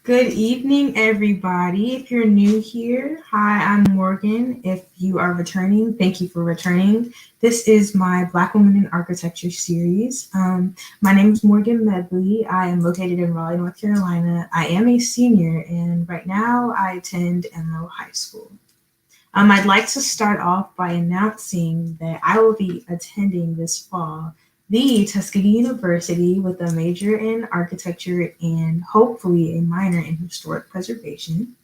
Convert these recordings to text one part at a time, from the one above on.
Good evening, everybody. If you're new here, hi, I'm Morgan. If you are returning, thank you for returning. This is my Black Women in Architecture series. My name is Morgan Medley. I am located in Raleigh, North Carolina. I am a senior, and right now I attend Enloe High School. I'd like to start off by announcing that I will be attending this fall the Tuskegee University with a major in architecture and hopefully a minor in historic preservation.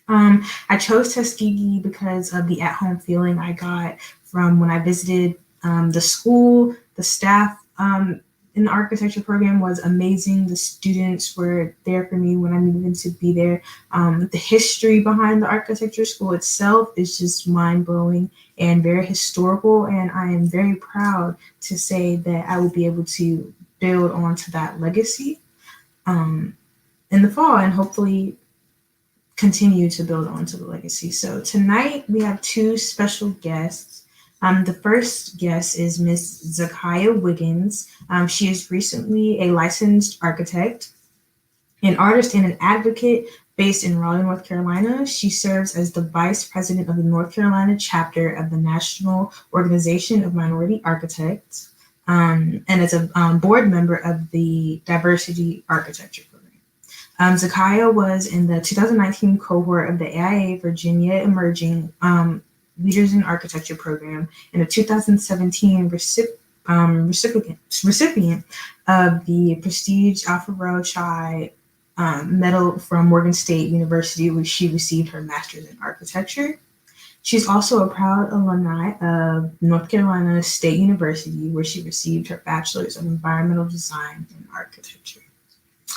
I chose Tuskegee because of the at home feeling I got from when I visited the school. The staff in the architecture program was amazing. The students were there for me when I needed to be there. The history behind the architecture school itself is just mind blowing and very historical. And I am very proud to say that I will be able to build onto that legacy um, in the fall and hopefully continue to build onto the legacy. So tonight we have two special guests. The first guest is Miss Zakiya Wiggins. She is recently a licensed architect, an artist, and an advocate based in Raleigh, North Carolina. She serves as the vice president of the North Carolina chapter of the National Organization of Minority Architects, and as a board member of the Diversity Architecture Program. Zakiya was in the 2019 cohort of the AIA Virginia Emerging Leaders in Architecture program and a 2017 recipient of the Prestige Alpha Rho Chai Medal from Morgan State University, where she received her master's in architecture. She's also a proud alumni of North Carolina State University, where she received her bachelor's of environmental design and architecture.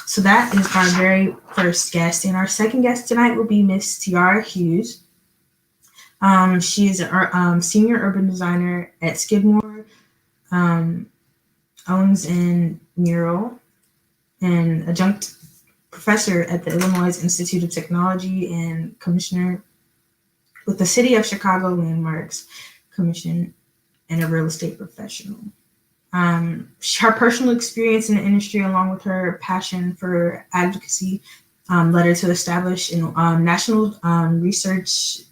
So that is our very first guest. And our second guest tonight will be Miss Tiara Hughes. She is a senior urban designer at Skidmore, owns in mural, and adjunct professor at the Illinois Institute of Technology and commissioner with the City of Chicago Landmarks Commission and a real estate professional. Her personal experience in the industry, along with her passion for advocacy, led her to establish a national research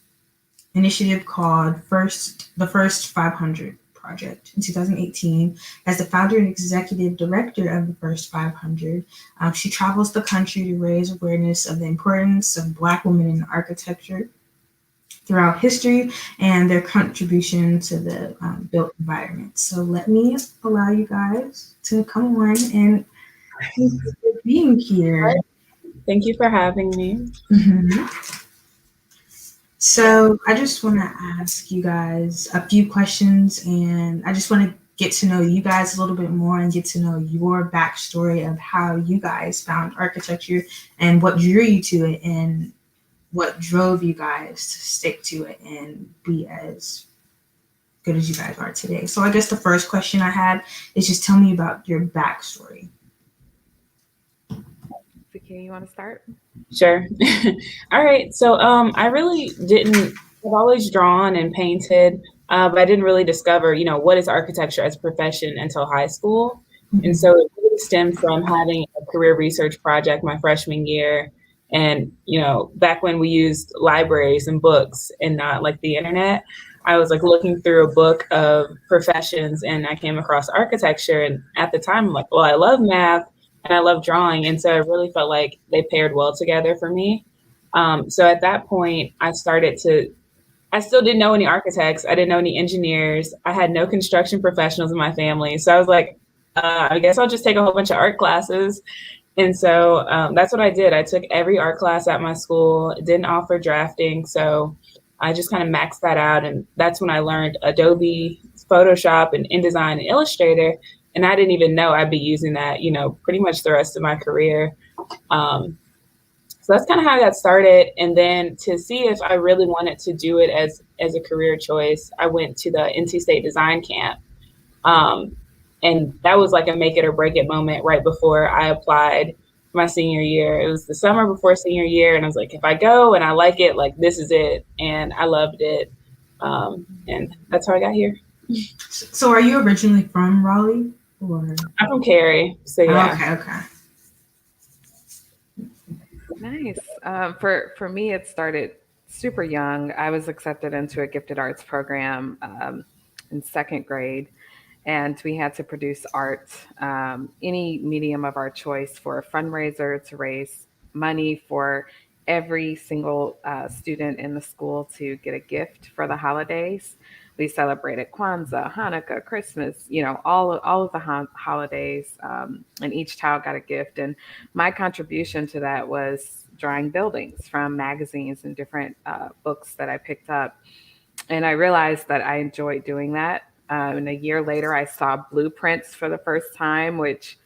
initiative called the First 500 Project in 2018. As the founder and executive director of the First 500, she travels the country to raise awareness of the importance of Black women in architecture throughout history and their contribution to the built environment. So let me allow you guys to come on and thank you for being here. Thank you for having me. Mm-hmm. So I just want to ask you guys a few questions, and I just want to get to know you guys a little bit more and get to know your backstory of how you guys found architecture and what drew you to it and what drove you guys to stick to it and be as good as you guys are today. So I guess the first question I had is just tell me about your backstory. Zakiya, you want to start? Sure. All right. So I really didn't, I've always drawn and painted, but I didn't really discover, what is architecture as a profession until high school. Mm-hmm. And so it really stemmed from having a career research project my freshman year. And, back when we used libraries and books and not like the internet, I was like looking through a book of professions and I came across architecture. And at the time, I'm like, well, I love math and I love drawing. And so I really felt like they paired well together for me. So at that point, I still didn't know any architects. I didn't know any engineers. I had no construction professionals in my family. So I was like, I guess I'll just take a whole bunch of art classes. And so that's what I did. I took every art class at my school. It didn't offer drafting. So I just kind of maxed that out. And that's when I learned Adobe, Photoshop, and InDesign and Illustrator. And I didn't even know I'd be using that, pretty much the rest of my career. So that's kind of how I got started. And then to see if I really wanted to do it as a career choice, I went to the NC State Design Camp. And that was like a make it or break it moment right before I applied my senior year. It was the summer before senior year. And I was like, if I go and I like it, like this is it. And I loved it. And that's how I got here. So are you originally from Raleigh? Or? I'm from Cary. So yeah. Okay. Nice. For me, it started super young. I was accepted into a gifted arts program in second grade, and we had to produce art, any medium of our choice, for a fundraiser to raise money for every single student in the school to get a gift for the holidays. We celebrated Kwanzaa, Hanukkah, Christmas, all of the holidays, and each child got a gift. And my contribution to that was drawing buildings from magazines and different books that I picked up. And I realized that I enjoyed doing that. And a year later, I saw blueprints for the first time, which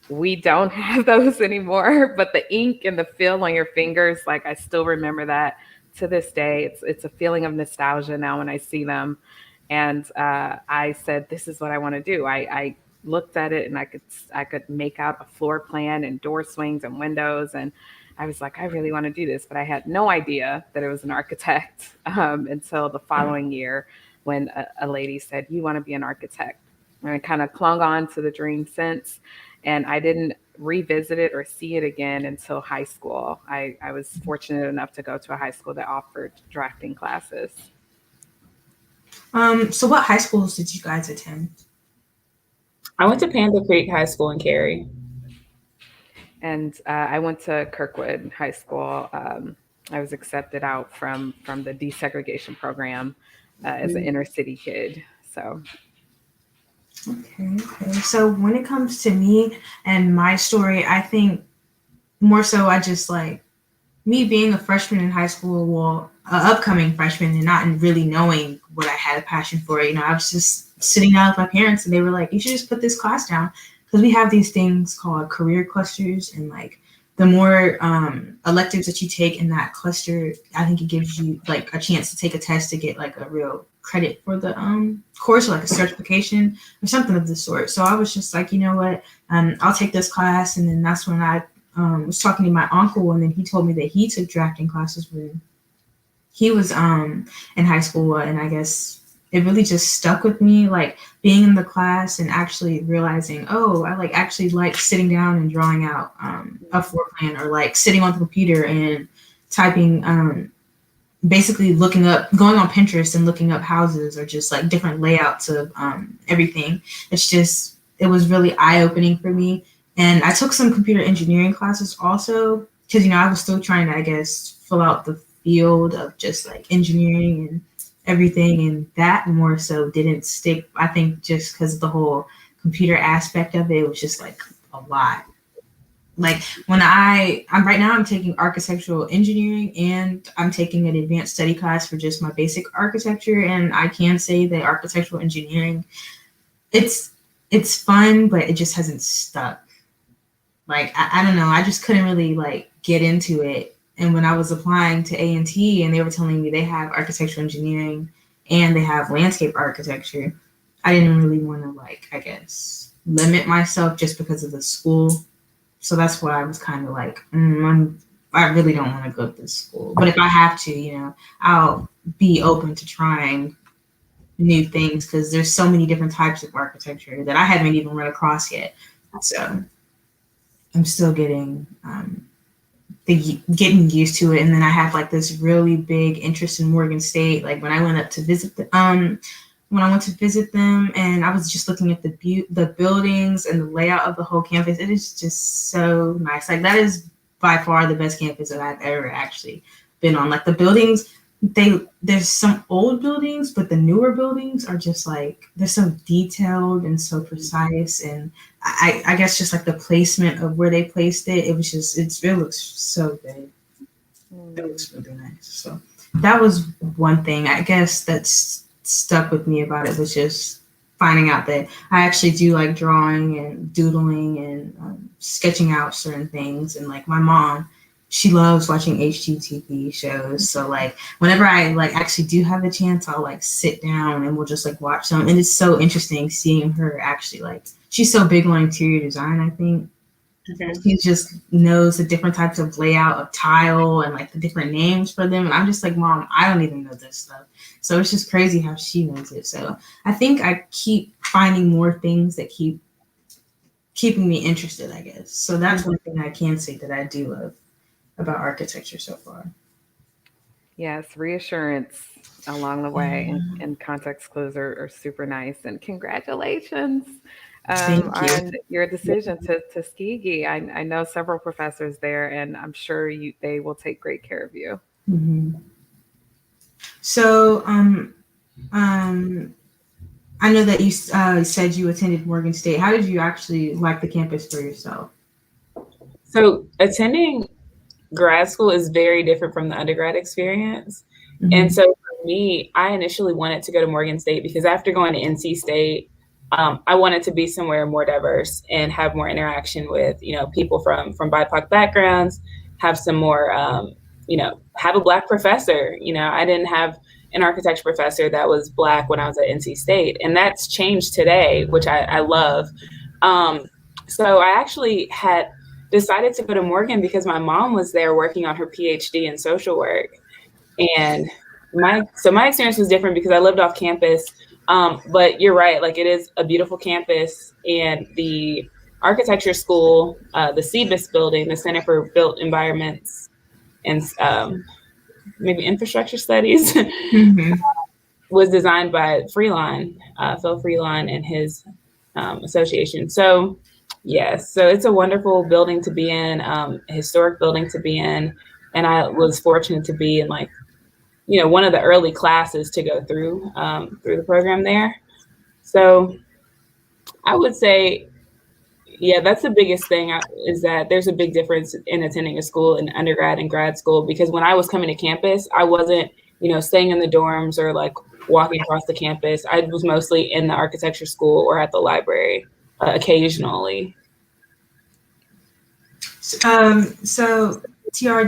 we don't have those anymore. But the ink and the feel on your fingers, like I still remember that to this day. It's a feeling of nostalgia now when I see them. And I said, this is what I want to do. I looked at it and I could make out a floor plan and door swings and windows, and I was like, I really want to do this, but I had no idea that it was an architect until the following year when a lady said, "You want to be an architect?" And I kind of clung on to the dream since, and I didn't revisit it or see it again until high school. I was fortunate enough to go to a high school that offered drafting classes. So what high schools did you guys attend? I went to Panther Creek High School in Cary. And I went to Kirkwood High School. I was accepted out from the desegregation program as an inner city kid. So Okay. So when it comes to me and my story, I think more so I just like me being a freshman in high school, well, upcoming freshman, and not really knowing what I had a passion for. I was just sitting down with my parents, and they were like, "You should just put this class down," because we have these things called career clusters, and like the more electives that you take in that cluster, I think it gives you like a chance to take a test to get like a real credit for the course, or like a certification or something of the sort. So I was just like, you know what, I'll take this class, and then that's when I was talking to my uncle, and then he told me that he took drafting classes when he was in high school, and I guess it really just stuck with me, like being in the class and actually realizing, oh, I like actually like sitting down and drawing out a floor plan, or like sitting on the computer and typing, basically going on Pinterest and looking up houses or just like different layouts of everything. It was really eye-opening for me. And I took some computer engineering classes also, because, I was still trying to, I guess, fill out the field of just like engineering and everything. And that more so didn't stick, I think, just because of the whole computer aspect of it. It was just like a lot. Like when I'm right now, I'm taking architectural engineering, and I'm taking an advanced study class for just my basic architecture. And I can say that architectural engineering, it's fun, but it just hasn't stuck. Like, I don't know, I just couldn't really like get into it. And when I was applying to A&T and they were telling me they have architectural engineering and they have landscape architecture, I didn't really want to, like, I guess, limit myself just because of the school. So that's why I was kind of like, I really don't want to go to this school. But if I have to, I'll be open to trying new things, because there's so many different types of architecture that I haven't even run across yet. So I'm still getting getting used to it. And then I have like this really big interest in Morgan State. Like when I went up to visit when I went to visit them, and I was just looking at the buildings and the layout of the whole campus, it is just so nice. Like that is by far the best campus that I've ever actually been on. Like the buildings, there's some old buildings, but the newer buildings are just like, they're so detailed and so precise. And I guess just like the placement of where they placed it, it looks so good. It looks really nice. So that was one thing, I guess, that's stuck with me about it, was just finding out that I actually do like drawing and doodling and sketching out certain things. And like my mom, she loves watching HGTV shows. So like whenever I like actually do have a chance, I'll like sit down and we'll just like watch them. And it's so interesting seeing her actually, like, she's so big on interior design, I think. Okay. She just knows the different types of layout of tile and like the different names for them. And I'm just like, Mom, I don't even know this stuff. So it's just crazy how she knows it. So I think I keep finding more things that keep keeping me interested, I guess. So that's one thing I can say that I do love. about architecture so far. Yes, reassurance along the way and context clues are super nice. And congratulations Thank you. on your decision to Tuskegee. I know several professors there, and I'm sure they will take great care of you. Mm-hmm. So, I know that you said you attended Morgan State. How did you actually like the campus for yourself? So attending grad school is very different from the undergrad experience. Mm-hmm. And so for me, I initially wanted to go to Morgan State because after going to NC State, I wanted to be somewhere more diverse and have more interaction with, people from BIPOC backgrounds, have some more, have a Black professor. I didn't have an architecture professor that was Black when I was at NC State. And that's changed today, which I love. So I actually had decided to go to Morgan because my mom was there working on her PhD in social work. And my experience was different because I lived off campus. But you're right, like it is a beautiful campus, and the architecture school, the CBIS building, the Center for Built Environments and maybe Infrastructure Studies, Mm-hmm. was designed by Freelon, Phil Freelon and his association. So yes, so it's a wonderful building to be in, a historic building to be in. And I was fortunate to be in one of the early classes to go through the program there. So I would say, yeah, that's the biggest thing is that there's a big difference in attending a school in undergrad and grad school, because when I was coming to campus, I wasn't, staying in the dorms or like walking across the campus. I was mostly in the architecture school or at the library occasionally. So TR,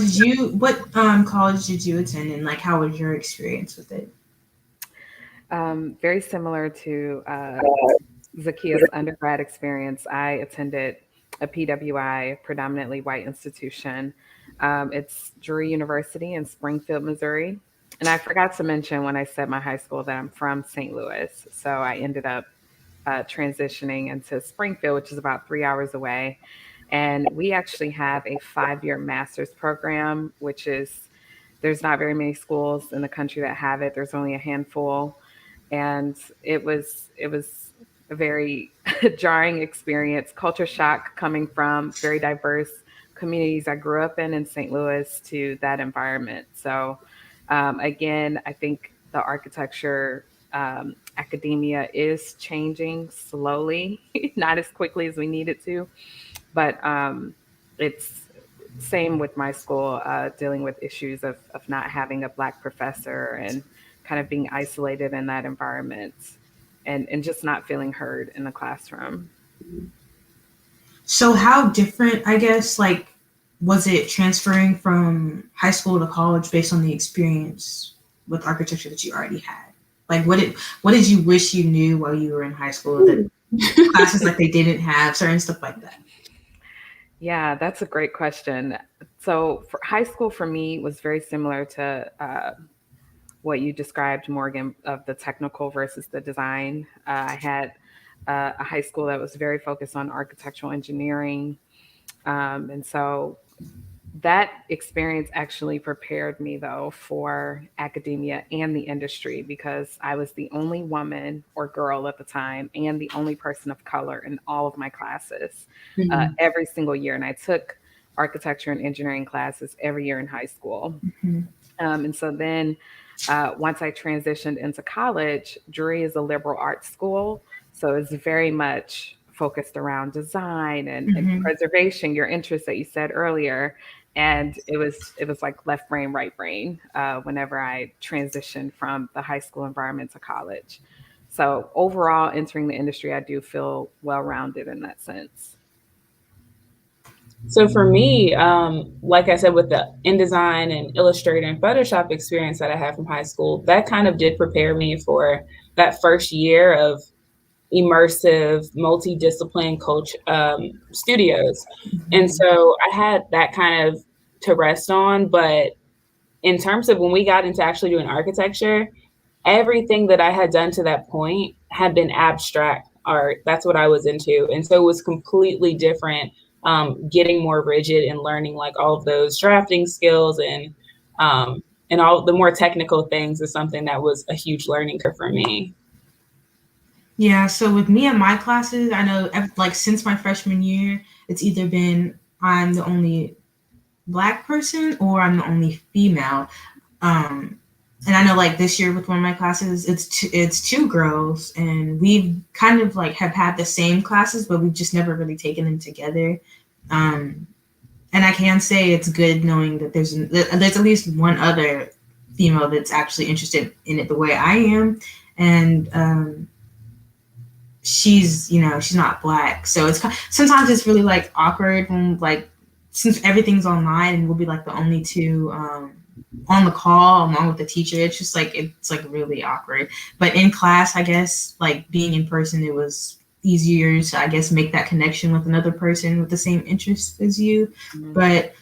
what college did you attend, and like how was your experience with it? Very similar to Zakia's undergrad experience. I attended a PWI, predominantly white institution. It's Drury University in Springfield, Missouri. And I forgot to mention when I said my high school that I'm from St. Louis. So I ended up transitioning into Springfield, which is about 3 hours away. And we actually have a 5-year master's program, which is, there's not very many schools in the country that have it. There's only a handful. And it was a very jarring experience, culture shock coming from very diverse communities I grew up in St. Louis to that environment. So again, I think the architecture academia is changing slowly, not as quickly as we need it to, but it's same with my school, dealing with issues of not having a Black professor and kind of being isolated in that environment and just not feeling heard in the classroom. So how different, I guess, like, was it transferring from high school to college based on the experience with architecture that you already had? Like, what did you wish you knew while you were in high school that classes like they didn't have, certain stuff like that? Yeah, that's a great question. So for high school for me was very similar to what you described, Morgan, of the technical versus the design. I had a high school that was very focused on architectural engineering. And so that experience actually prepared me, though, for academia and the industry, because I was the only woman or girl at the time and the only person of color in all of my classes every single year. And I took architecture and engineering classes every year in high school. Mm-hmm. And so then once I transitioned into college, Drury is a liberal arts school. So it's very much focused around design and preservation, your interest that you said earlier. And it was like left brain, right brain whenever I transitioned from the high school environment to college. So overall, entering the industry, I do feel well-rounded in that sense. So for me, like I said, with the InDesign and Illustrator and Photoshop experience that I had from high school, that kind of did prepare me for that first year of immersive, multidiscipline coach studios. And so I had that kind of to rest on. But in terms of when we got into actually doing architecture, everything that I had done to that point had been abstract art. That's what I was into. And so it was completely different getting more rigid and learning like all of those drafting skills and all the more technical things is something that was a huge learning curve for me. Yeah, so with me and my classes, I know like since my freshman year, it's either been I'm the only Black person or I'm the only female. And I know like this year with one of my classes, it's two girls, and we've kind of like have had the same classes, but we've just never really taken them together. Um, and I can say it's good knowing that there's at least one other female that's actually interested in it the way I am, and she's she's not Black, so it's sometimes it's really like awkward when like since everything's online and we'll be like the only two on the call along with the teacher. It's just like it's like really awkward. But in class, I guess like being in person, it was easier to I guess make that connection with another person with the same interests as you. Mm-hmm. But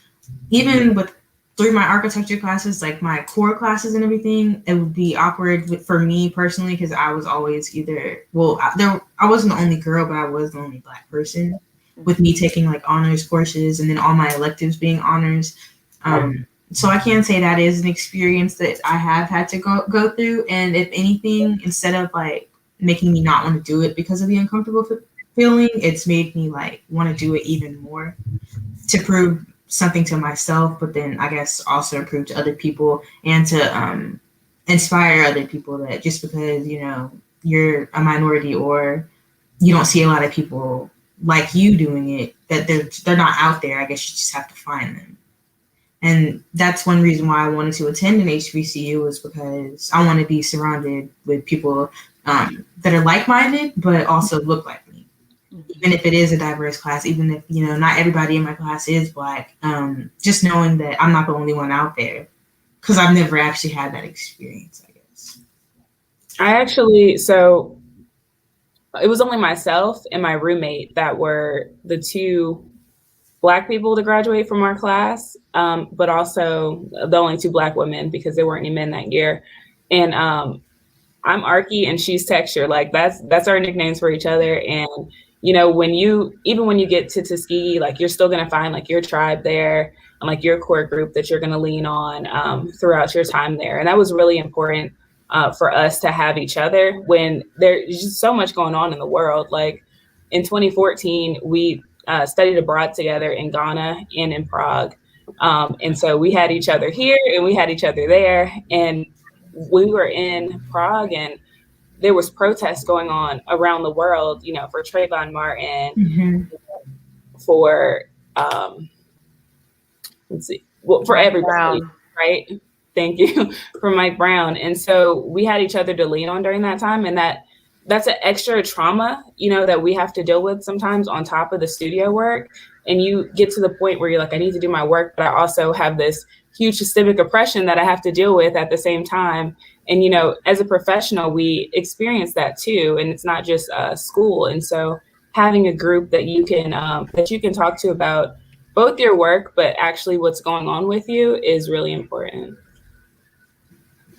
even with through my architecture classes, like my core classes and everything, it would be awkward for me personally because I was always I wasn't the only girl, but I was the only Black person with me taking like honors courses and then all my electives being honors. So I can say that is an experience that I have had to go through. And if anything, instead of like making me not want to do it because of the uncomfortable feeling, it's made me like want to do it even more to prove something to myself, but then I guess also prove to other people and to inspire other people that just because, you're a minority or you don't see a lot of people like you doing it, that they're not out there. I guess you just have to find them. And that's one reason why I wanted to attend an HBCU was because I want to be surrounded with people that are like-minded, but also look like me. Even if it is a diverse class, even if, not everybody in my class is Black, just knowing that I'm not the only one out there because I've never actually had that experience, I guess. So it was only myself and my roommate that were the two Black people to graduate from our class, but also the only two Black women because there weren't any men that year. And I'm Arky and she's Texture. Like that's our nicknames for each other. And when you get to Tuskegee, like you're still gonna find like your tribe there and like your core group that you're gonna lean on throughout your time there. And that was really important for us to have each other when there's just so much going on in the world. Like in 2014, we studied abroad together in Ghana and in Prague. And so we had each other here and we had each other there. And we were in Prague and there was protests going on around the world, for Trayvon Martin, mm-hmm. for, for everybody, Brown. Right? Thank you, for Mike Brown. And so we had each other to lean on during that time. And that's an extra trauma, that we have to deal with sometimes on top of the studio work. And you get to the point where you're like, I need to do my work, but I also have this huge systemic oppression that I have to deal with at the same time. And, as a professional, we experience that too. And it's not just school. And so having a group that you can talk to about both your work, but actually what's going on with you is really important.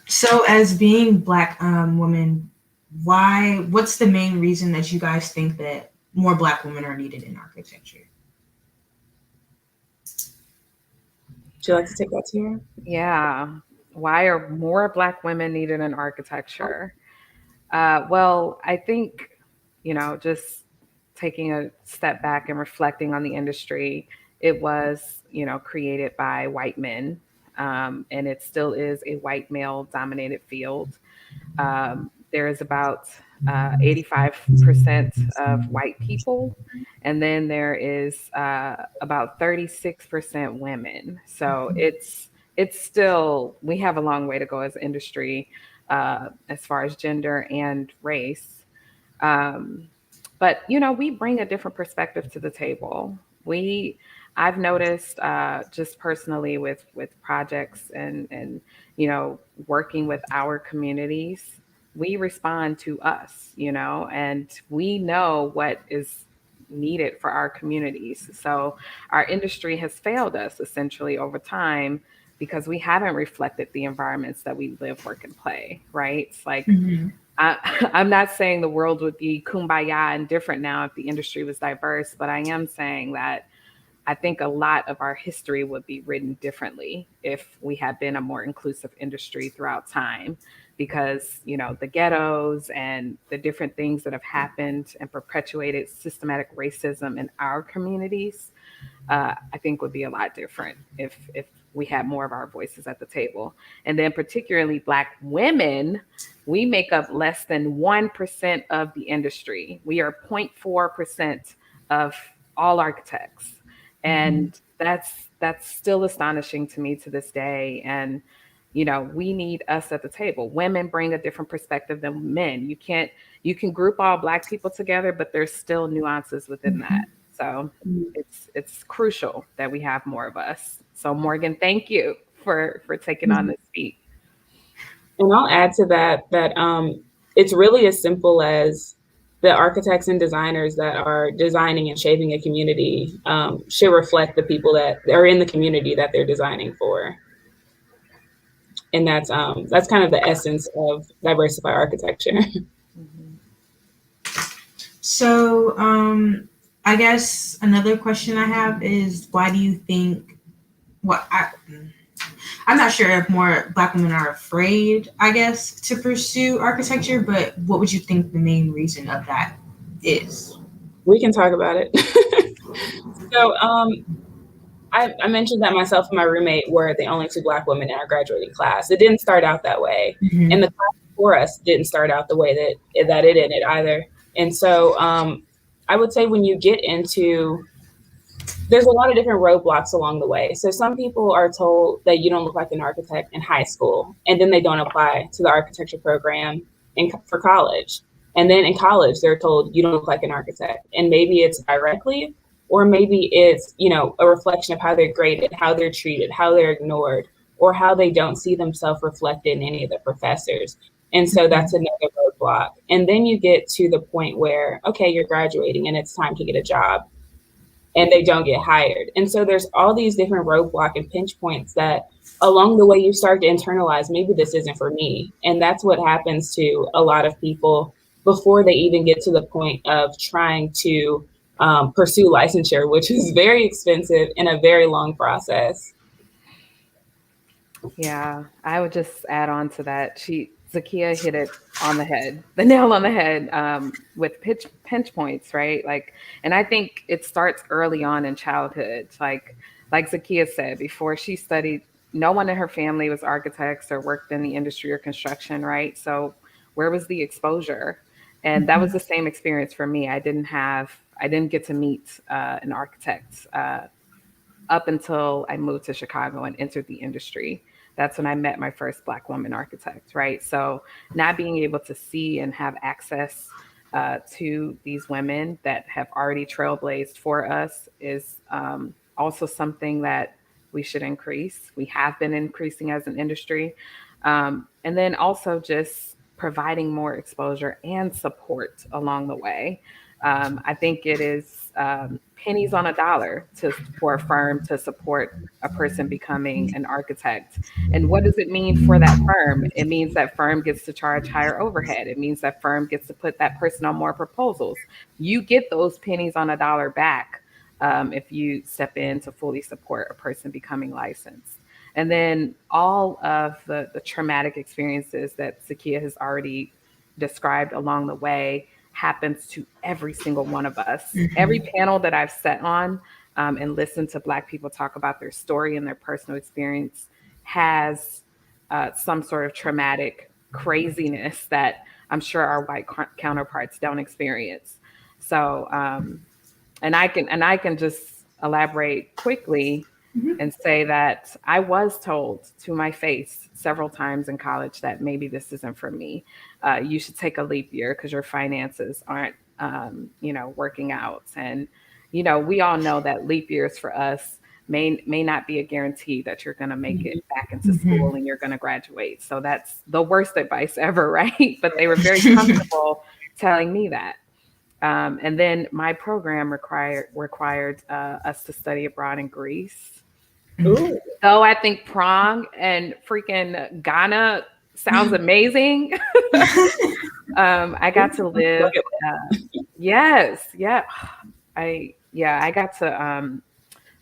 So as being Black women, what's the main reason that you guys think that more Black women are needed in architecture? Would you like to take that, Tiara? Yeah. Why are more Black women needed in architecture? Well, I think, just taking a step back and reflecting on the industry, it was, created by white men, and it still is a white male dominated field. There is about 85% of white people, and then there is about 36% women. So it's still, we have a long way to go as an industry as far as gender and race. But, we bring a different perspective to the table. I've noticed just personally with projects and working with our communities, we respond to us, and we know what is needed for our communities. So our industry has failed us essentially over time because we haven't reflected the environments that we live, work, and play, right? It's like, mm-hmm. I'm not saying the world would be kumbaya and different now if the industry was diverse, but I am saying that I think a lot of our history would be written differently if we had been a more inclusive industry throughout time, because, you know, the ghettos and the different things that have happened and perpetuated systematic racism in our communities, I think would be a lot different if we had more of our voices at the table. And then particularly Black women, we make up less than 1% of the industry. We are 0.4% of all architects. And that's still astonishing to me to this day. And you know, we need us at the table. Women bring a different perspective than men. You can group all Black people together, but there's still nuances within that. So it's crucial that we have more of us. So Morgan, thank you for taking on this seat. And I'll add to that it's really as simple as the architects and designers that are designing and shaping a community should reflect the people that are in the community that they're designing for. And that's kind of the essence of diversified architecture. So I guess another question I have is, why do you think, I'm not sure if more Black women are afraid, I guess, to pursue architecture, but what would you think the main reason of that is? We can talk about it. So I mentioned that myself and my roommate were the only 2 Black women in our graduating class. It didn't start out that way. And the class before us didn't start out the way that it ended either. And so I would say when you get into, there's a lot of different roadblocks along the way. So some people are told that you don't look like an architect in high school, and then they don't apply to the architecture program for college. And then in college, they're told you don't look like an architect. And maybe it's directly, or maybe it's, you know, a reflection of how they're graded, how they're treated, how they're ignored, or how they don't see themselves reflected in any of the professors. And so that's another roadblock. And then you get to the point where, okay, you're graduating and it's time to get a job, and they don't get hired. And so there's all these different roadblock and pinch points that along the way you start to internalize, maybe this isn't for me. And that's what happens to a lot of people before they even get to the point of trying to pursue licensure, which is very expensive and a very long process. Yeah, I would just add on to that. Zakia hit it on the head, the nail on the head, with pinch points, right? Like, and I think it starts early on in childhood. Like Zakia said, before she studied, no one in her family was architects or worked in the industry or construction, right? So where was the exposure? And that was the same experience for me. I didn't get to meet an architect up until I moved to Chicago and entered the industry. That's when I met my first Black woman architect, right? So not being able to see and have access to these women that have already trailblazed for us is also something that we should increase. We have been increasing as an industry. And then also just providing more exposure and support along the way. I think it is pennies on a dollar for a firm to support a person becoming an architect. And what does it mean for that firm? It means that firm gets to charge higher overhead. It means that firm gets to put that person on more proposals. You get those pennies on a dollar back if you step in to fully support a person becoming licensed. And then all of the traumatic experiences that Zakia has already described along the way happens to every single one of us. Every panel that I've sat on and listened to Black people talk about their story and their personal experience has some sort of traumatic craziness that I'm sure our white counterparts don't experience. So, and I can just elaborate quickly and say that I was told to my face several times in college that maybe this isn't for me. You should take a leap year because your finances aren't, working out. And, we all know that leap years for us may not be a guarantee that you're going to make it back into school and you're going to graduate. So that's the worst advice ever, right? But they were very comfortable telling me that. And then my program required us to study abroad in Greece. Ooh. Though I think Prong and freaking Ghana sounds amazing. I got to live. I got to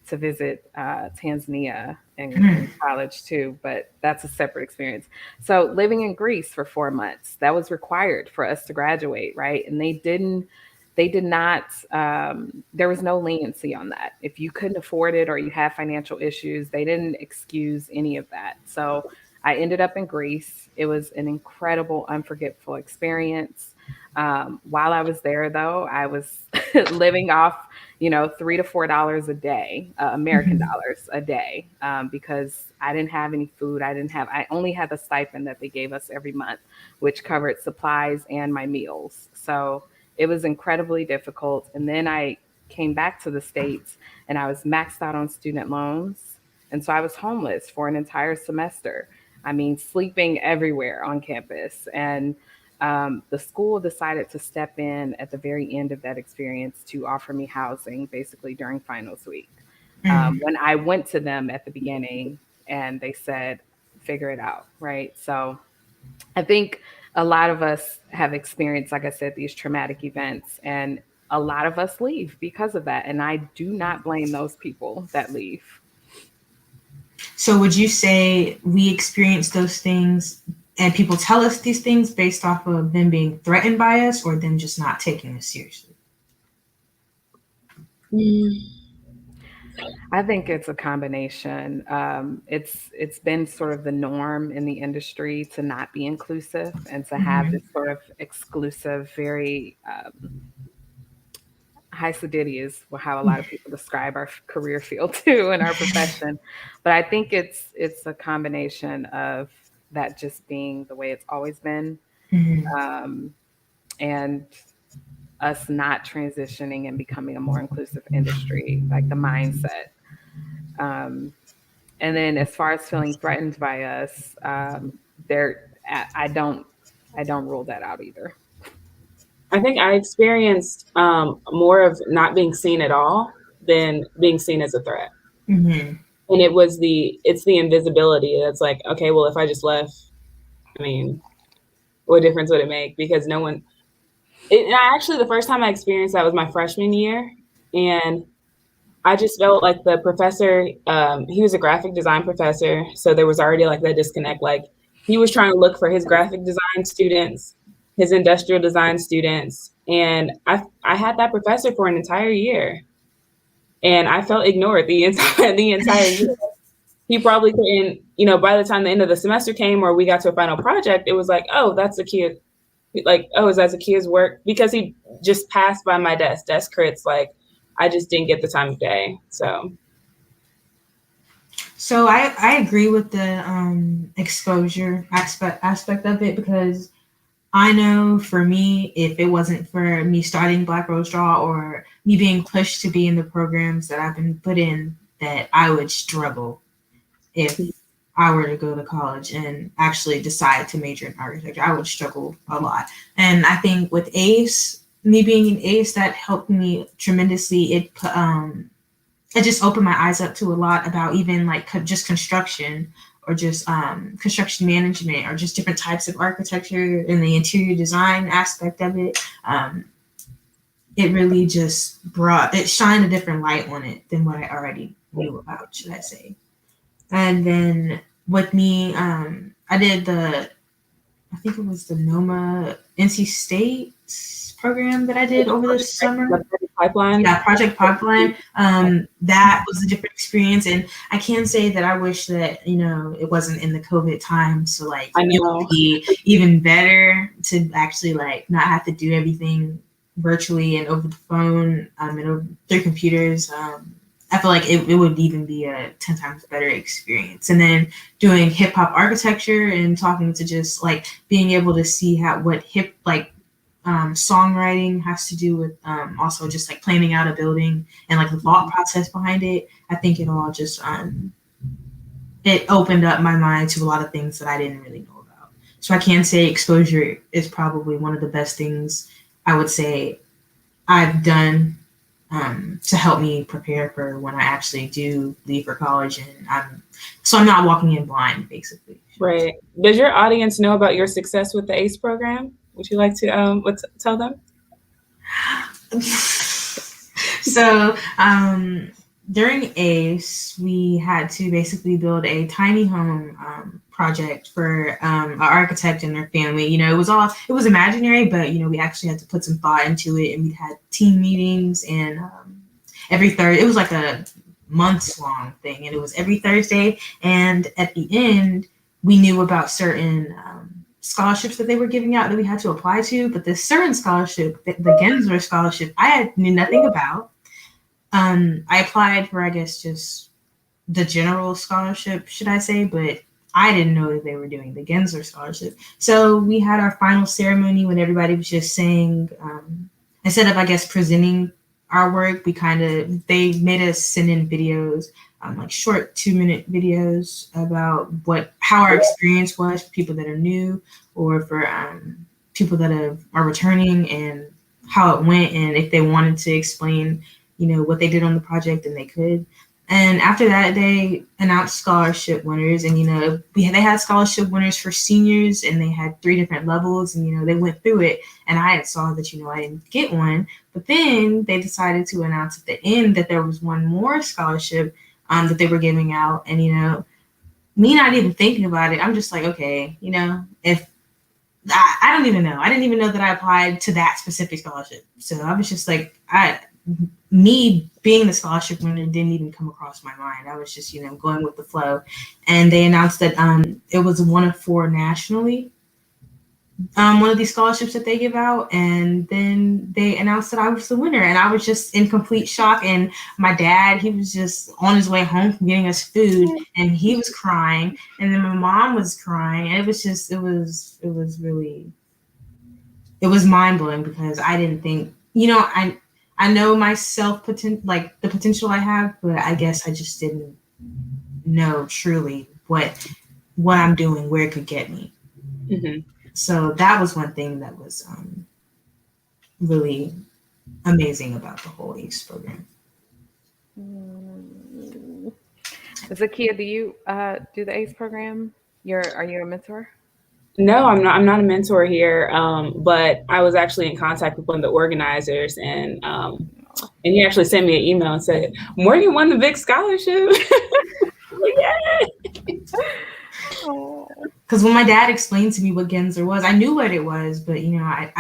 to visit Tanzania in college too, but that's a separate experience. So living in Greece for 4 months, that was required for us to graduate, right? And they did not, there was no leniency on that. If you couldn't afford it or you had financial issues, they didn't excuse any of that. So I ended up in Greece. It was an incredible, unforgettable experience. While I was there, though, I was living off, $3 to $4 a day, American dollars a day, because I didn't have any food. I only had the stipend that they gave us every month, which covered supplies and my meals. So it was incredibly difficult. And then I came back to the States and I was maxed out on student loans. And so I was homeless for an entire semester. I mean, sleeping everywhere on campus. And the school decided to step in at the very end of that experience to offer me housing, basically during finals week. When I went to them at the beginning and they said, figure it out, right? So I think a lot of us have experienced, like I said, these traumatic events, and a lot of us leave because of that. And I do not blame those people that leave. So would you say we experience those things and people tell us these things based off of them being threatened by us or them just not taking us seriously? I think it's a combination. It's been sort of the norm in the industry to not be inclusive and to have this sort of exclusive, very high sedity is how a lot of people describe our career field too in our profession. But I think it's a combination of that just being the way it's always been, and us not transitioning and becoming a more inclusive industry, like the mindset. And then as far as feeling threatened by us, I don't rule that out either. I think I experienced more of not being seen at all than being seen as a threat. And it's the invisibility. It's like, okay, well, if I just left, I mean, what difference would it make? Because actually, the first time I experienced that was my freshman year. And I just felt like the professor, he was a graphic design professor. So there was already like that disconnect. Like he was trying to look for his graphic design students, his industrial design students. And I had that professor for an entire year. And I felt ignored the entire year. He probably couldn't, by the time the end of the semester came or we got to a final project, it was like, oh, that's a kid. Like, oh, is that Zakiyah's work? Because he just passed by my desk crits. Like, I just didn't get the time of day. So I agree with the exposure aspect of it, because I know for me, if it wasn't for me starting Black Rose Draw or me being pushed to be in the programs that I've been put in, that I would struggle if I were to go to college and actually decide to major in architecture. I would struggle a lot. And I think with ACE, me being an ACE, that helped me tremendously. It just opened my eyes up to a lot about even like just construction or just construction management or just different types of architecture and the interior design aspect of it. It really just shined a different light on it than what I already knew about, should I say. And then with me, I did I think it was the NOMA NC State program that I did over the summer. Project Pipeline. Yeah, Project Pipeline. That was a different experience. And I can say that I wish that, it wasn't in the COVID time. So like, it would be even better to actually like not have to do everything virtually and over the phone and through computers. I feel like it would even be a 10 times better experience. And then doing hip hop architecture and talking to just like being able to see what songwriting has to do with also just like planning out a building and like the thought process behind it. I think it all just it opened up my mind to a lot of things that I didn't really know about. So I can say exposure is probably one of the best things I would say I've done to help me prepare for when I actually do leave for college, and I'm not walking in blind, basically. Right. Does your audience know about your success with the ACE program? Would you like to tell them? So during ACE, we had to basically build a tiny home project for an architect and their family. It was imaginary, but we actually had to put some thought into it, and we had team meetings, and every Thursday, it was like a months long thing, and it was every Thursday. And at the end, we knew about certain scholarships that they were giving out that we had to apply to. But this certain scholarship, the Gensler scholarship, knew nothing about. I applied for, I guess, just the general scholarship, should I say, but I didn't know that they were doing the Gensler scholarship. So we had our final ceremony when everybody was just saying, instead of, I guess, presenting our work, they made us send in videos, like short 2-minute videos about how our experience was for people that are new, or for people that are returning, and how it went, and if they wanted to explain, what they did on the project, and they could. And after that, they announced scholarship winners, and they had scholarship winners for seniors, and they had 3 different levels, and they went through it, and I saw that I didn't get one, but then they decided to announce at the end that there was one more scholarship that they were giving out, and me not even thinking about it, I'm just like, okay, if I don't even know, I didn't even know that I applied to that specific scholarship, so I was just like, me being the scholarship winner didn't even come across my mind. I was just, going with the flow. And they announced that it was one of 4 nationally, one of these scholarships that they give out. And then they announced that I was the winner. And I was just in complete shock. And my dad, he was just on his way home from getting us food, and he was crying. And then my mom was crying. And it was mind blowing, because I didn't think, I know myself, like the potential I have, but I guess I just didn't know truly what I'm doing, where it could get me. Mm-hmm. So that was one thing that was really amazing about the whole ACE program. Zakia, do you do the ACE program? Are you a mentor? No, I'm not. I'm not a mentor here, but I was actually in contact with one of the organizers, and he actually sent me an email and said, "Morgan won the big scholarship." Because when my dad explained to me what Gensler was, I knew what it was, but I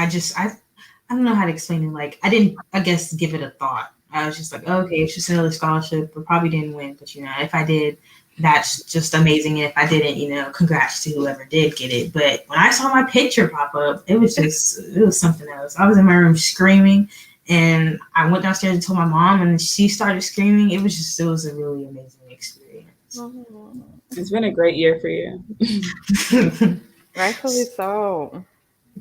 don't know how to explain it. Like, I didn't, I guess, give it a thought. I was just like, okay, it's just another scholarship. I probably didn't win, but if I did, that's just amazing. And if I didn't, congrats to whoever did get it. But when I saw my picture pop up, it was something else. I was in my room screaming, and I went downstairs and told my mom, and she started screaming. It was a really amazing experience. It's been a great year for you. Rightfully so.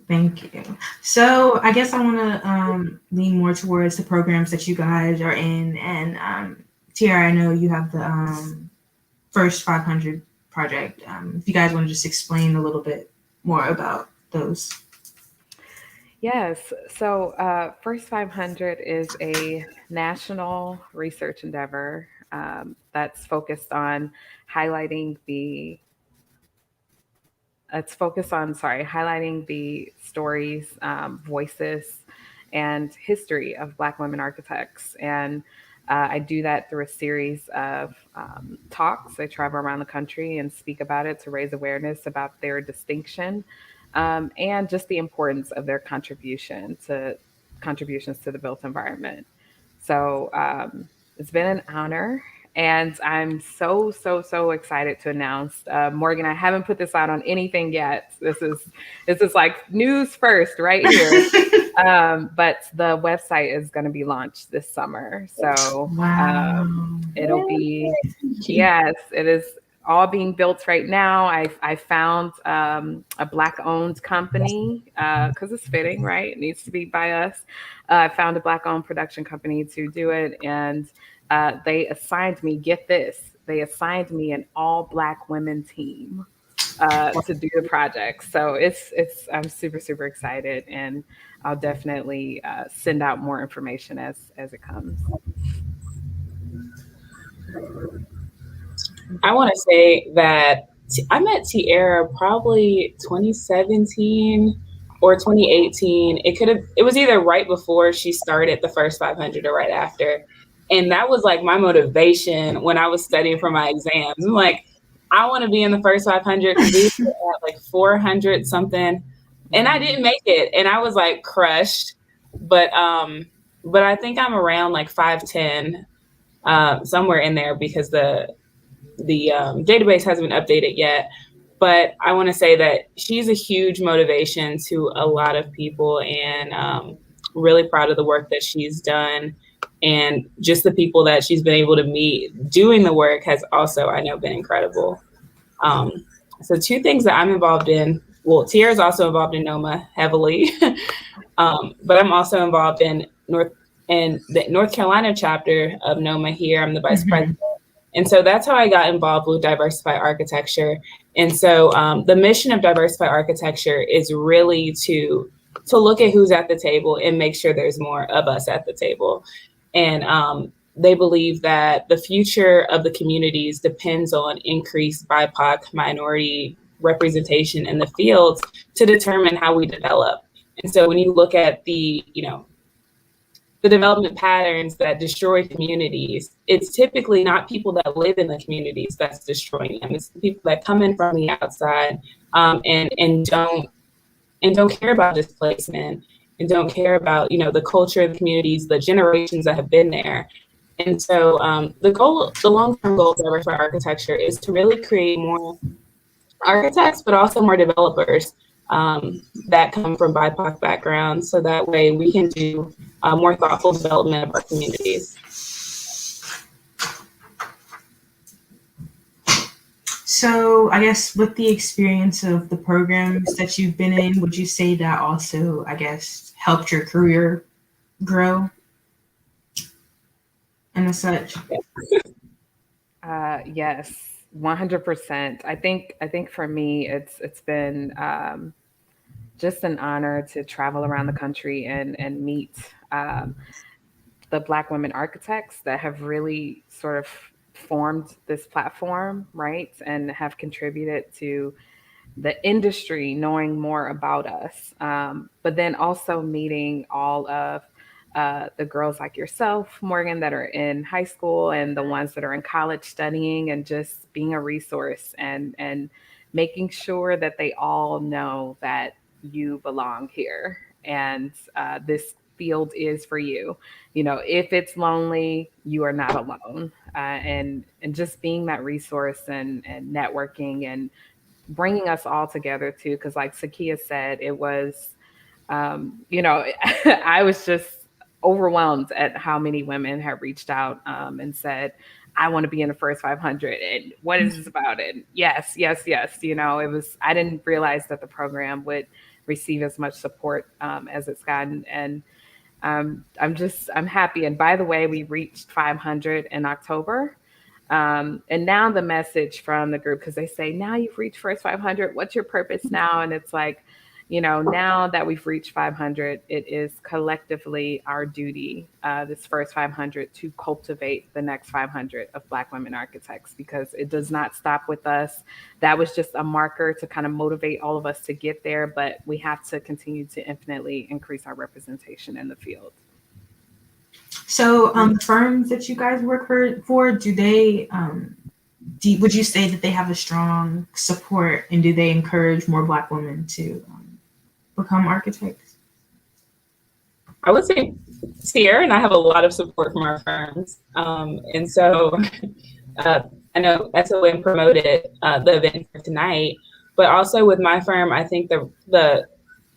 Thank you. So I guess I want to lean more towards the programs that you guys are in. And Tiara, I know you have the First 500 project. If you guys want to just explain a little bit more about those. Yes. So First 500 is a national research endeavor that's focused on highlighting the stories, voices, and history of Black women architects. And I do that through a series of talks. I travel around the country and speak about it to raise awareness about their distinction, and just the importance of their contributions to the built environment. So it's been an honor. And I'm so excited to announce, Morgan, I haven't put this out on anything yet. This is like news first right here. But the website is going to be launched this summer. So it'll be, yes, it is all being built right now. I found a Black owned company, because it's fitting, right? It needs to be by us. I found a Black owned production company to do it. And they assigned me, get this, they assigned me an all Black women team to do the project. So I'm super excited, and I'll definitely send out more information as it comes. I want to say that I met Tiara probably 2017 or 2018. It was either right before she started the First 500 or right after. And that was like my motivation when I was studying for my exams. I'm like, I want to be in the first 500 because we were at like 400 something, and I didn't make it, and I was like crushed. But I think I'm around like 5'10", somewhere in there, because the database hasn't been updated yet. But I want to say that she's a huge motivation to a lot of people, and really proud of the work that she's done. And just the people that she's been able to meet doing the work has also, I know, been incredible. So two things that I'm involved in. Well, Tiara's also involved in NOMA heavily, but I'm also involved in the North Carolina chapter of NOMA here. I'm the vice president. And so that's how I got involved with Diversify Architecture. And so the mission of Diversify Architecture is really to look at who's at the table and make sure there's more of us at the table. And they believe that the future of the communities depends on increased BIPOC minority representation in the fields to determine how we develop. And so when you look at the development patterns that destroy communities, it's typically not people that live in the communities that's destroying them. It's the people that come in from the outside, and don't care about displacement, and don't care about the culture of the communities, the generations that have been there. And so the long-term goal of Diversify Architecture is to really create more architects, but also more developers that come from BIPOC backgrounds, so that way we can do more thoughtful development of our communities. So I guess with the experience of the programs that you've been in, would you say that also, I guess, helped your career grow and as such? Yes, 100%. I think for me, it's been just an honor to travel around the country and meet the Black women architects that have really sort of formed this platform, right? And have contributed to the industry knowing more about us. But then also meeting all of the girls like yourself, Morgan, that are in high school, and the ones that are in college studying, and just being a resource and making sure that they all know that you belong here, and this field is for you. If it's lonely, you are not alone. And just being that resource and networking and bringing us all together too. Because like Sakia said, it was, I was just overwhelmed at how many women have reached out and said, I want to be in the first 500. And what is this about? And yes. It was, I didn't realize that the program would receive as much support as it's gotten. And I'm happy. And by the way, we reached 500 in October. And now the message from the group, because they say, now you've reached first 500, what's your purpose now? And it's like, now that we've reached 500, it is collectively our duty, this first 500, to cultivate the next 500 of Black women architects, because it does not stop with us. That was just a marker to kind of motivate all of us to get there, but we have to continue to infinitely increase our representation in the field. So firms that you guys work for, do they, would you say that they have a strong support, and do they encourage more Black women to become architects? I would say Tiara and I have a lot of support from our firms. And so I know SOM promoted the event for tonight, but also with my firm, I think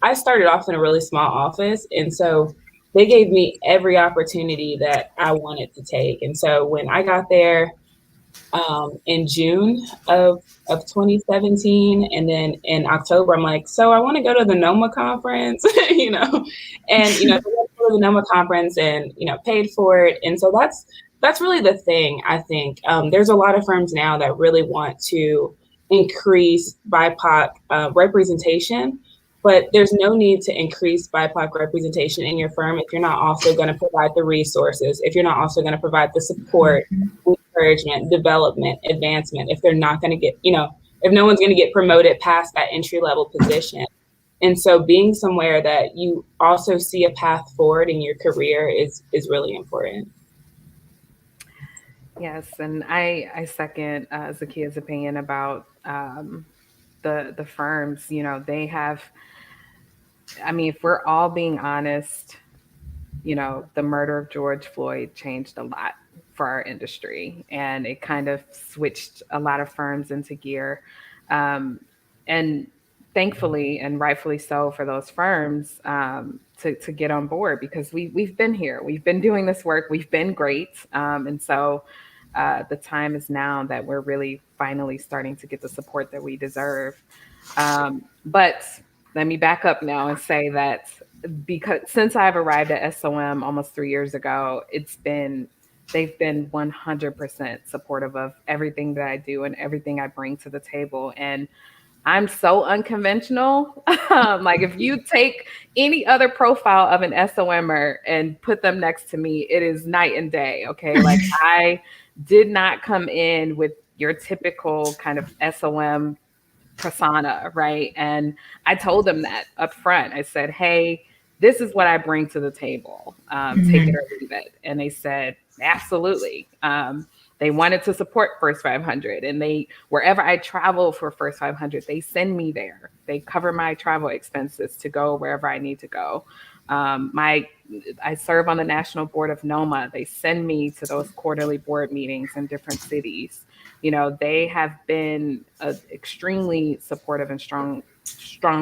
I started off in a really small office. And so they gave me every opportunity that I wanted to take. And so when I got there in June of 2017, and then in October, I'm like, so I want to go to the NOMA conference, and they went to the NOMA conference and, paid for it. And so that's really the thing. I think there's a lot of firms now that really want to increase BIPOC representation, but there's no need to increase BIPOC representation in your firm if you're not also going to provide the resources, if you're not also going to provide the support, encouragement, development, advancement, if they're not going to get, if no one's going to get promoted past that entry level position. And so being somewhere that you also see a path forward in your career is really important. Yes, and I second Zakia's opinion about the firms. You know, they have. I mean, if we're all being honest, you know, the murder of George Floyd changed a lot for our industry, and it kind of switched a lot of firms into gear. And thankfully and rightfully so for those firms to get on board, because we've been here, we've been doing this work, we've been great, and so the time is now that we're really finally starting to get the support that we deserve. But let me back up now and say that because since I've arrived at SOM almost 3 years ago, they've been 100% supportive of everything that I do and everything I bring to the table. And I'm so unconventional. Like if you take any other profile of an SOMer and put them next to me, it is night and day. Okay. Like I did not come in with your typical kind of SOM persona, right? And I told them that up front. I said, hey, this is what I bring to the table. Take it or leave it. And they said, absolutely. They wanted to support First 500, and wherever I travel for First 500, they send me there. They cover my travel expenses to go wherever I need to go. I serve on the national board of NOMA. They send me to those quarterly board meetings in different cities. You know, they have been an extremely supportive and strong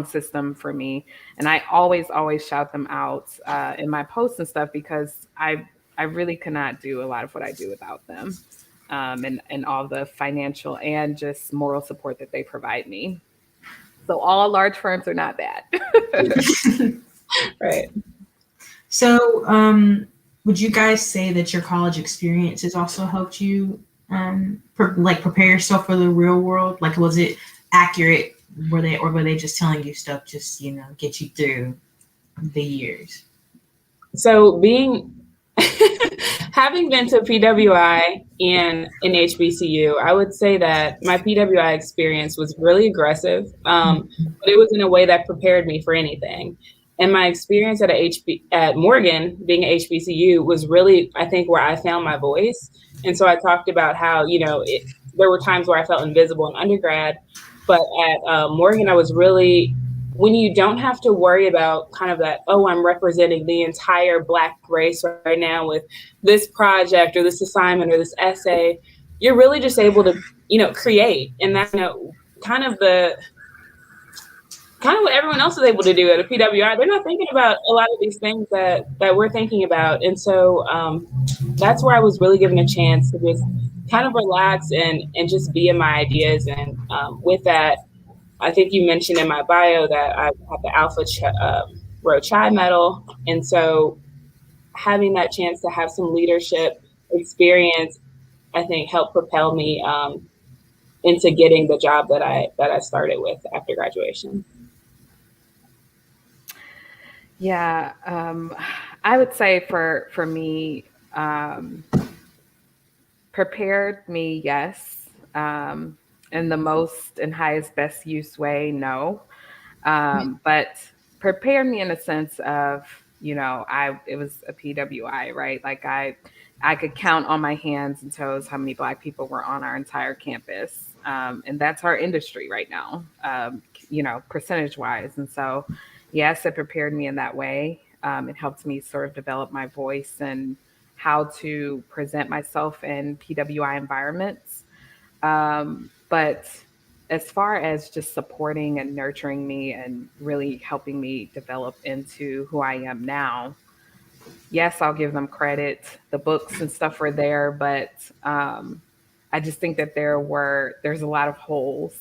system for me. And I always shout them out in my posts and stuff, because I really cannot do a lot of what I do without them, and all the financial and just moral support that they provide me. So all large firms are not bad. Right. So, would you guys say that your college experience has also helped you, prepare yourself for the real world? Like, was it accurate? Were they just telling you stuff just, get you through the years? So having been to PWI and in HBCU, I would say that my PWI experience was really aggressive, but it was in a way that prepared me for anything. And my experience at Morgan, being at HBCU, was really, I think, where I found my voice. And so I talked about how, there were times where I felt invisible in undergrad, but at Morgan, I was really, when you don't have to worry about kind of that, oh, I'm representing the entire Black race right now with this project or this assignment or this essay, you're really just able to, create. And that's, kind of what everyone else is able to do at a PWI. They're not thinking about a lot of these things that we're thinking about. And so that's where I was really given a chance to just kind of relax and just be in my ideas. And with that, I think you mentioned in my bio that I have the Alpha Rho Chi medal. And so having that chance to have some leadership experience, I think helped propel me into getting the job that I started with after graduation. Yeah, I would say for me, prepared me, yes. In the most and highest best use way, no. But prepared me in a sense of, it was a PWI, right? Like I could count on my hands and toes how many Black people were on our entire campus. And that's our industry right now, percentage wise. And so, yes, it prepared me in that way. It helped me sort of develop my voice and how to present myself in PWI environments. But as far as just supporting and nurturing me and really helping me develop into who I am now, yes, I'll give them credit. The books and stuff were there, but I just think that there's a lot of holes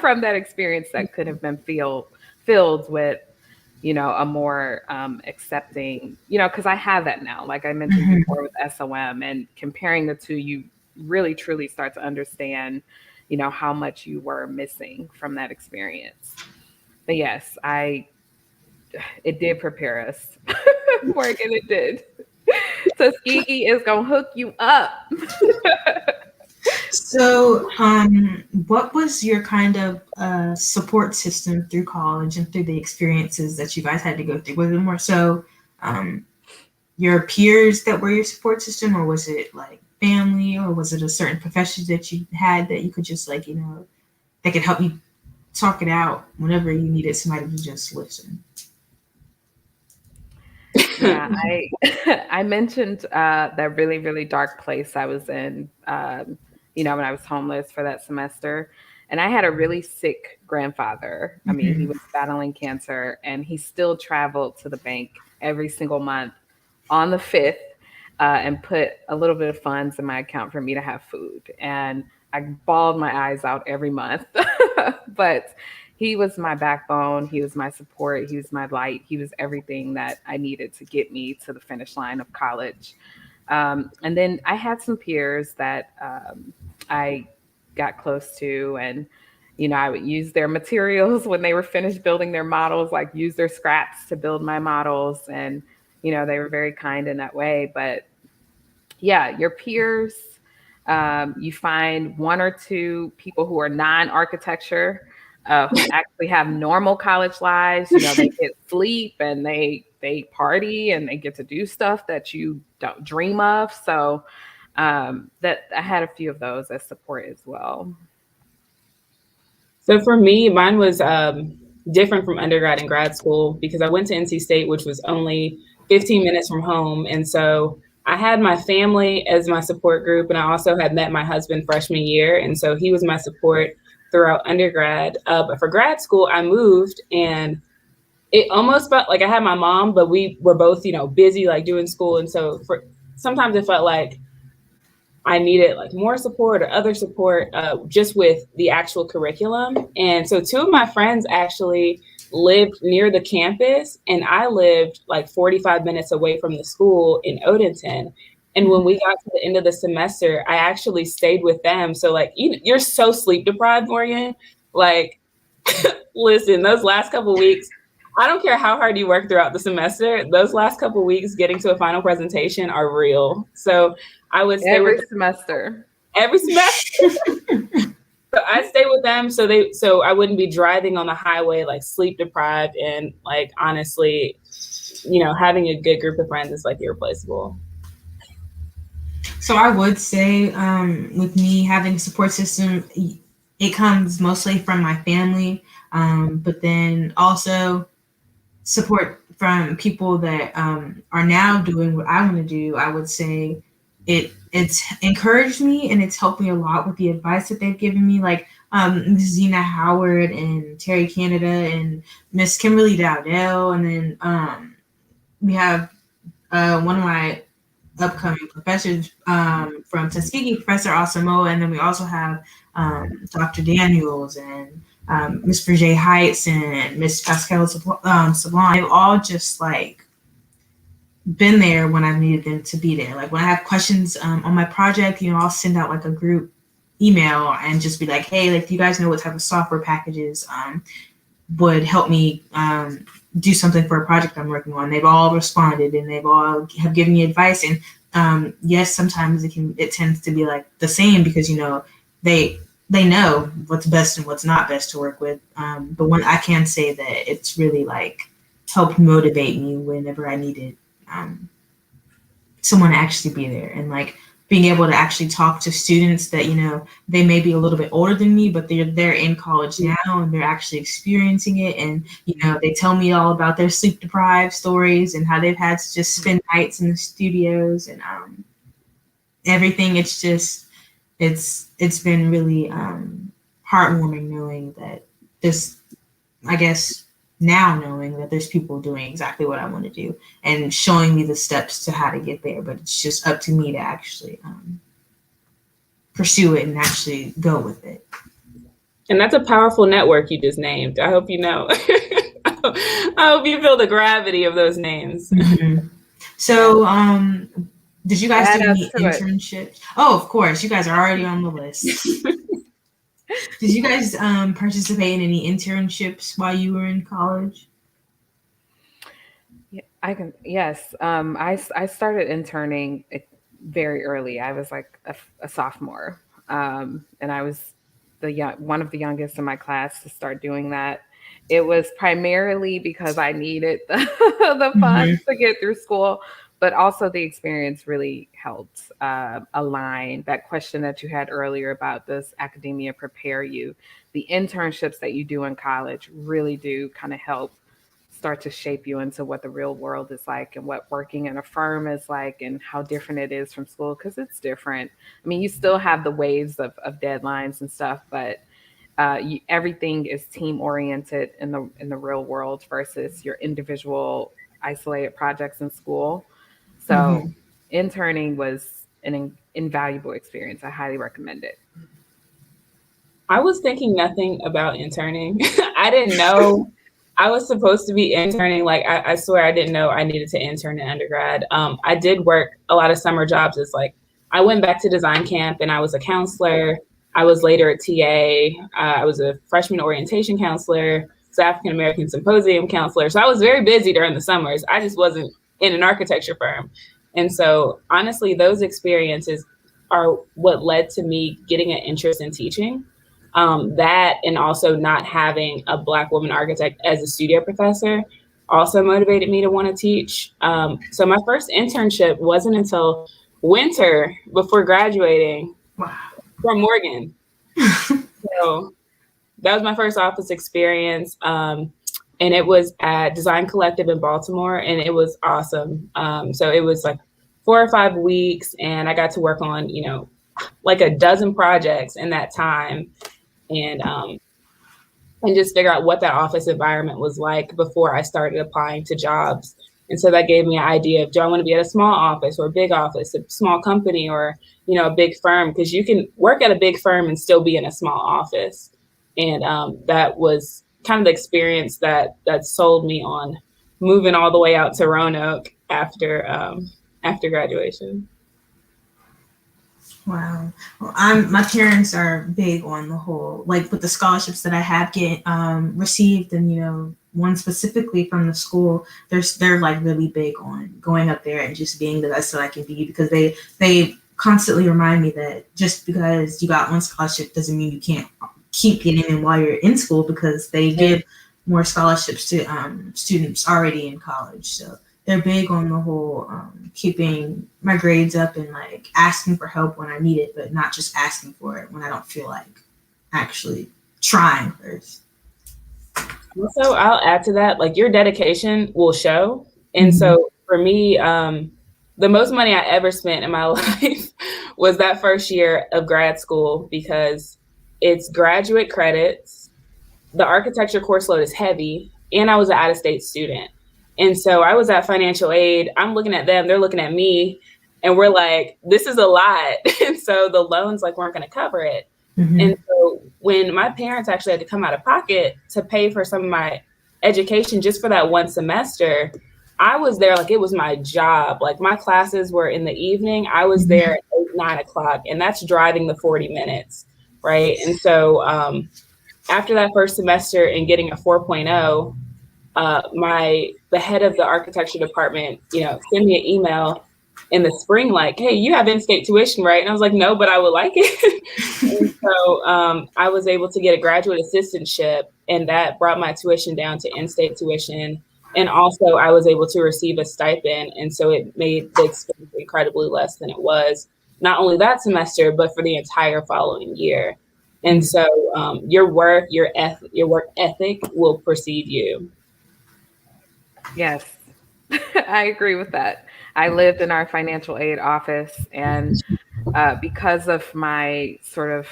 from that experience that could have been filled with, a more accepting, because I have that now. Like I mentioned before with SOM, and comparing the two, you really truly start to understand, how much you were missing from that experience. But yes, it did prepare us. Morgan, it did. Tuskegee is gonna hook you up. So, what was your kind of support system through college and through the experiences that you guys had to go through? Was it more so your peers that were your support system, or was it like family, or was it a certain profession that you had that you could just like, that could help you talk it out whenever you needed somebody to just listen? Yeah, I mentioned that really, really dark place I was in, when I was homeless for that semester. And I had a really sick grandfather. I mean, he Mhm. was battling cancer and he still traveled to the bank every single month on the 5th and put a little bit of funds in my account for me to have food. And I bawled my eyes out every month. But he was my backbone. He was my support. He was my light. He was everything that I needed to get me to the finish line of college. And then I had some peers that I got close to, and I would use their materials when they were finished building their models, like use their scraps to build my models, and they were very kind in that way. But yeah, your peers, you find one or two people who are non-architecture, who actually have normal college lives. They get sleep and they party and they get to do stuff that you don't dream of. So that I had a few of those as support as well. So for me, mine was different from undergrad and grad school because I went to NC State, which was only 15 minutes from home. And so I had my family as my support group, and I also had met my husband freshman year. And so he was my support throughout undergrad. But for grad school, I moved, and it almost felt like I had my mom, but we were both, busy like doing school. And so sometimes it felt like I needed like more support or other support just with the actual curriculum. And so two of my friends actually lived near the campus, and I lived like 45 minutes away from the school in Odenton. And when we got to the end of the semester, I actually stayed with them. So like you're so sleep deprived, Morgan. Like, listen, those last couple weeks, I don't care how hard you work throughout the semester, those last couple weeks getting to a final presentation are real. So I would stay Every with semester. every semester. So I stay with them so I wouldn't be driving on the highway like sleep deprived, and like honestly, having a good group of friends is like irreplaceable. So I would say, with me having a support system, it comes mostly from my family, but then also support from people that are now doing what I want to do. I would say it's encouraged me and it's helped me a lot with the advice that they've given me, like Ms. Zena Howard and Terry Canada and Miss Kimberly Dowdell, and then we have one of my upcoming professors from Tuskegee, Professor Asamoah, and then we also have Dr. Daniels and Miss Virgie Heights and Miss Pascal Sablon. They've all just like been there when I've needed them to be there. Like when I have questions on my project, I'll send out like a group email and just be like, hey, like, do you guys know what type of software packages would help me do something for a project I'm working on? They've all responded and they've all have given me advice. And yes, sometimes it tends to be like the same because they know what's best and what's not best to work with. But when I can say that it's really like helped motivate me whenever I needed someone to actually be there, and like being able to actually talk to students that they may be a little bit older than me, but they're in college now and they're actually experiencing it, and they tell me all about their sleep deprived stories and how they've had to just spend nights in the studios and everything. It's been really heartwarming knowing that knowing that there's people doing exactly what I want to do and showing me the steps to how to get there. But it's just up to me to actually pursue it and actually go with it. And that's a powerful network you just named. I hope you know. I hope you feel the gravity of those names. Mm-hmm. So, did you guys do any internships? Oh, of course. You guys are already on the list. Did you guys participate in any internships while you were in college? Yeah, yes. I started interning very early. I was like a sophomore, and I was one of the youngest in my class to start doing that. It was primarily because I needed the funds to get through school, but also the experience really helped align that question that you had earlier about, does academia prepare you? The internships that you do in college really do kind of help start to shape you into what the real world is like and what working in a firm is like and how different it is from school, because it's different. I mean, you still have the waves of deadlines and stuff, but everything is team oriented in the real world versus your individual isolated projects in school. So Mhm. interning was an invaluable experience. I highly recommend it. I was thinking nothing about interning. I didn't know I was supposed to be interning. Like I swear I didn't know I needed to intern in undergrad. I did work a lot of summer jobs. It's like I went back to design camp and I was a counselor. I was later a TA. I was a freshman orientation counselor, African American symposium counselor. So I was very busy during the summers. I just wasn't in an architecture firm. And so honestly, those experiences are what led to me getting an interest in teaching. That and also not having a Black woman architect as a studio professor also motivated me to want to teach. So my first internship wasn't until winter before graduating Wow. from Morgan. So that was my first office experience. And it was at Design Collective in Baltimore, and it was awesome. So it was like 4 or 5 weeks, and I got to work on, like a dozen projects in that time. And just figure out what that office environment was like before I started applying to jobs. And so that gave me an idea of, do I want to be at a small office or a big office, a small company, or, a big firm? Because you can work at a big firm and still be in a small office. And that was kind of the experience that sold me on moving all the way out to Roanoke after graduation. Wow. Well, my parents are big on the whole, like with the scholarships that I have received, and one specifically from the school. They're like really big on going up there and just being the best that I can be, because they constantly remind me that just because you got one scholarship doesn't mean you can't keep getting them while you're in school, because they give more scholarships to students already in college. So they're big on the whole keeping my grades up and like asking for help when I need it, but not just asking for it when I don't feel like actually trying first. Also, I'll add to that, like your dedication will show. And so for me, the most money I ever spent in my life was that first year of grad school, because it's graduate credits. The architecture course load is heavy, and I was an out-of-state student. And so I was at financial aid. I'm looking at them, they're looking at me, and we're like, this is a lot. And so the loans weren't going to cover it. Mm-hmm. And so when my parents actually had to come out of pocket to pay for some of my education just for that one semester, I was there like it was my job. Like my classes were in the evening. I was there at 8, 9 o'clock, and that's driving the 40 minutes, right? And so after that first semester and getting a 4.0, the head of the architecture department, sent me an email in the spring, like, hey, you have in-state tuition, right? And I was like, no, but I would like it. And so I was able to get a graduate assistantship, and that brought my tuition down to in-state tuition. And also I was able to receive a stipend. And so it made the expense incredibly less than it was, not only that semester, but for the entire following year. And so your work ethic will precede you. Yes, I agree with that. I lived in our financial aid office, and because of my sort of,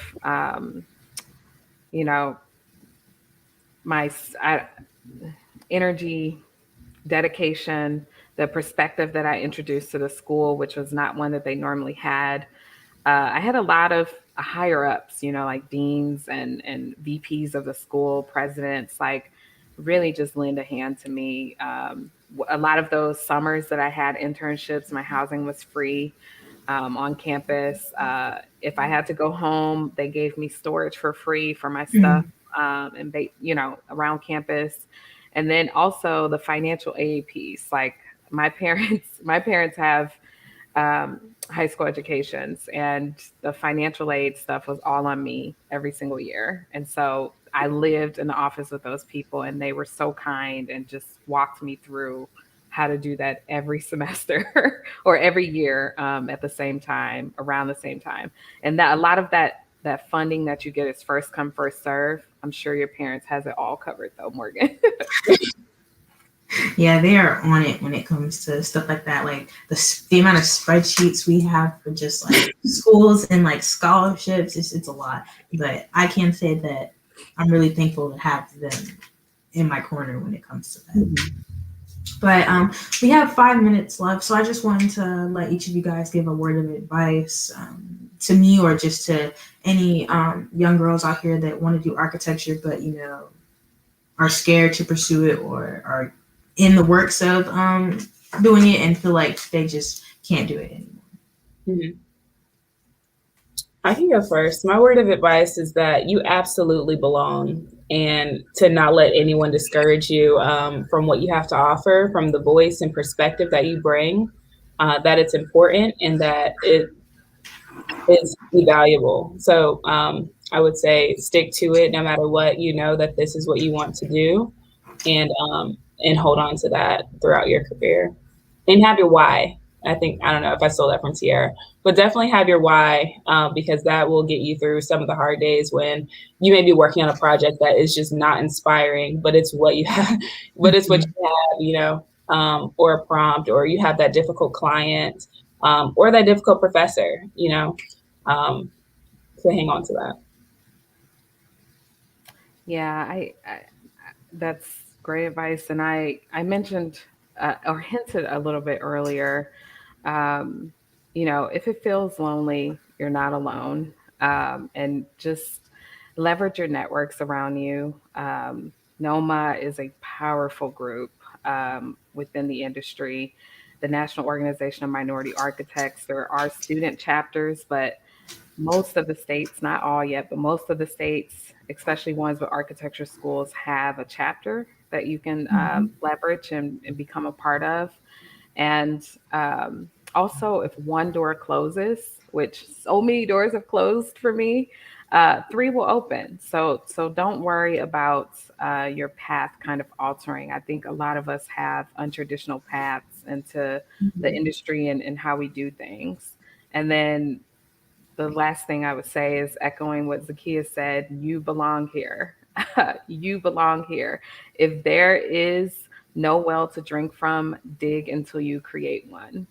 my energy, dedication, the perspective that I introduced to the school, which was not one that they normally had. I had a lot of higher ups, like deans and VPs of the school, presidents, like really just lend a hand to me. A lot of those summers that I had internships, my housing was free on campus. If I had to go home, they gave me storage for free for my stuff and around campus. And then also the financial aid piece. Like my parents have high school educations, and the financial aid stuff was all on me every single year. And so I lived in the office with those people, and they were so kind and just walked me through how to do that every semester or every year at the same time, around the same time. And that a lot of that funding that you get is first come, first serve. I'm sure your parents has it all covered though, Morgan. Yeah, they are on it when it comes to stuff like that. Like the amount of spreadsheets we have for just like schools and like scholarships, it's a lot. But I can say that I'm really thankful to have them in my corner when it comes to that. Mm-hmm. But we have 5 minutes left, so I just wanted to let each of you guys give a word of advice to me or just to any young girls out here that want to do architecture, but are scared to pursue it or are in the works of doing it and feel like they just can't do it anymore. Mm-hmm. I can go first. My word of advice is that you absolutely belong, and to not let anyone discourage you from what you have to offer, from the voice and perspective that you bring, that it's important and that it is valuable. So I would say stick to it no matter what, that this is what you want to do, and hold on to that throughout your career and have your why. I don't know if I stole that from Tiara, but definitely have your why, because that will get you through some of the hard days when you may be working on a project that is just not inspiring, but it's what you have, but it's what you have, or a prompt, or you have that difficult client, or that difficult professor, to hang on to that. Yeah, I that's great advice. And I mentioned or hinted a little bit earlier, if it feels lonely, you're not alone. And just leverage your networks around you. NOMA is a powerful group within the industry. The National Organization of Minority Architects, there are student chapters, but most of the states, not all yet, but most of the states, especially ones with architecture schools, have a chapter that you can leverage and become a part of. And also, if one door closes, which so many doors have closed for me, 3 will open. So don't worry about your path kind of altering. I think a lot of us have untraditional paths into the industry and how we do things. And then the last thing I would say is echoing what Zakia said, you belong here. You belong here. If there is no well to drink from, dig until you create one.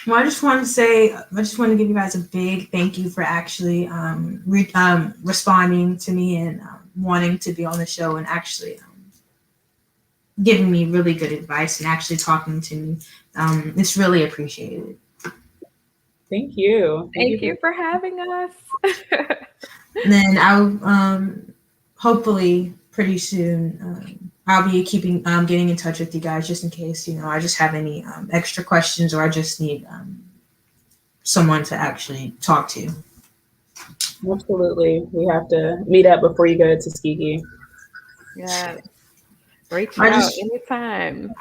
Well, I just want to give you guys a big thank you for actually responding to me and wanting to be on the show and actually giving me really good advice and actually talking to me. It's really appreciated. Thank you. Thank you for having us. And then I'll hopefully pretty soon I'll be getting in touch with you guys just in case I just have any extra questions or I just need someone to actually talk to. Absolutely, we have to meet up before you go to Tuskegee. Yeah, reach out anytime.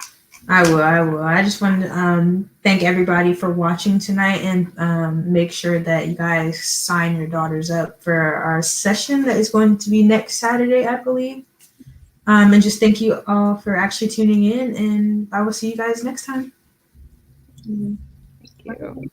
I will. I just want to thank everybody for watching tonight and make sure that you guys sign your daughters up for our session that is going to be next Saturday, I believe. And just thank you all for actually tuning in, and I will see you guys next time. Thank you.